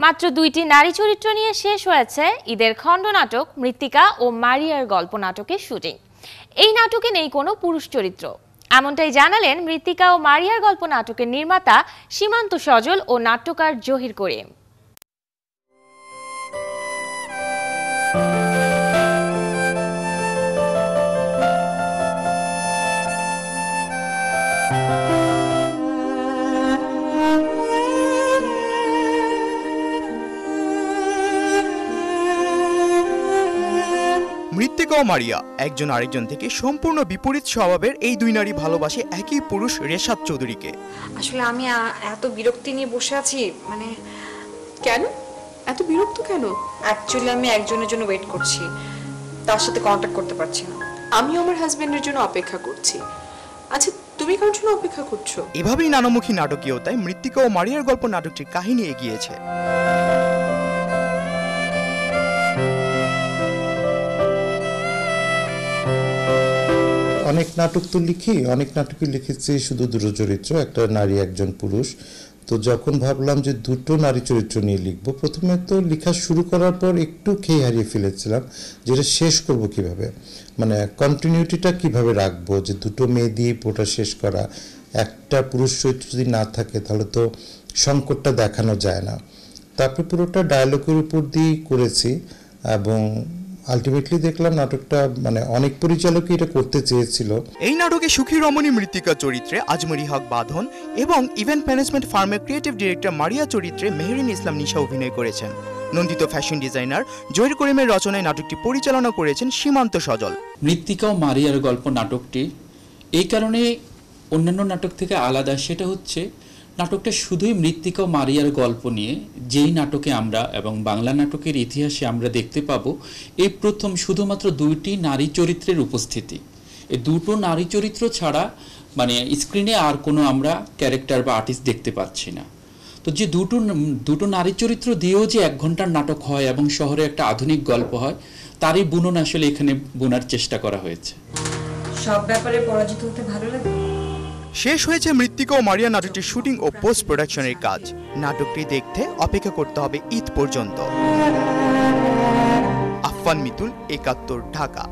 মাত্র ২টি নারী চরিত্র নিয়ে শেষ হয়েছে ঈদের খণ্ডনাটক মৃত্তিকা ও মারিয়ার গল্প নাটকের শুটিং। এই নাটকে নেই কোনো পুরুষ চরিত্র, এমনটাই জানালেন মৃত্তিকা ও মারিয়ার গল্প নাটকের নির্মাতা সীমান্ত সজল ও নাট্যকার জহির করিম। মৃত্তিকা ও মারিয়া একজন আরেকজন থেকে সম্পূর্ণ বিপরীত স্বভাবের এই দুই নারী ভালোবাসে একই পুরুষ রেশাদ চৌধুরীকে। আসলে আমি এত বিরক্তি নিয়ে বসে আছি। মানে কেন এত বিরক্ত কেন? অ্যাকচুয়ালি আমি একজনের জন্য ওয়েট করছি, তার সাথে কন্ট্যাক্ট করতে পারছি না। আমি আমার হাজবেন্ডের জন্য অপেক্ষা করছি। আচ্ছা তুমি কার জন্য অপেক্ষা করছো? এভাবেই নানামুখী নাটকীয়তায় মৃত্তিকা ও মারিয়ার গল্প নাটকটির কাহিনী এগিয়েছে। অনেক নাটক তো লিখি, অনেক নাটকই লিখেছি শুধু দুটো চরিত্র, একটা নারী একজন পুরুষ। তো যখন ভাবলাম যে দুটো নারী চরিত্র নিয়ে লিখবো, প্রথমে তো লেখা শুরু করার পর একটু খেয়ে হারিয়ে ফেলেছিলাম যেটা শেষ করব কিভাবে, মানে কন্টিনিউটিটা কিভাবে রাখবো, যে দুটো মেয়ে দিয়ে পুরোটা শেষ করা, একটা পুরুষ চরিত্র যদি না থাকে তাহলে তো সংকটটা দেখানো যায় না। তারপরে পুরোটা ডায়ালগের উপর দিয়ে করেছি এবং আলটিমেটলি দেখলাম নাটকটা মানে অনেক পরিচালকই এটা করতে চেয়েছিল। এই নাটকে সুখী রমণী মৃত্তিকা চরিত্রে আজমরি হক বাঁধন এবং ইভেন্ট ম্যানেজমেন্ট ফার্মের ক্রিয়েটিভ ডিরেক্টর মারিয়া চরিত্রে মেহরিন ইসলাম নিশা অভিনয় করেছেন। নন্দিত ফ্যাশন ডিজাইনার জহির করিমের রচনায় নাটকটি পরিচালনা করেছেন সীমান্ত সজল। মৃত্তিকা ও মারিয়ার গল্প নাটকটি এই কারণে অন্যান্য নাটক থেকে আলাদা, সেটা হচ্ছে নাটকটা শুধুই মৃত্তিকা ও মারিয়ার গল্প নিয়ে, যেই নাটকে আমরা এবং বাংলা নাটকের ইতিহাসে আমরা দেখতে পাবো এই প্রথম শুধুমাত্র দুইটি নারী চরিত্রের উপস্থিতি। এই দুটো নারী চরিত্র ছাড়া মানে স্ক্রিনে আর কোনো আমরা ক্যারেক্টার বা আর্টিস্ট দেখতে পাচ্ছি না। তো যে দুটো নারী চরিত্র দিয়েও যে 1 ঘন্টার নাটক হয় এবং শহরে একটা আধুনিক গল্প হয়, তারই বুনন আসলে এখানে বোনার চেষ্টা করা হয়েছে। সব ব্যাপারে পরাজিত হতে ভালো লাগে। শেষ হয়েছে মৃত্তিকা ও মারিয়া নাটকটির শুটিং ও পোস্ট প্রোডাকশনের কাজ। নাটকটি দেখতে অপেক্ষা করতে হবে ঈদ পর্যন্ত। আফফান মিতুল, ৭১, ঢাকা।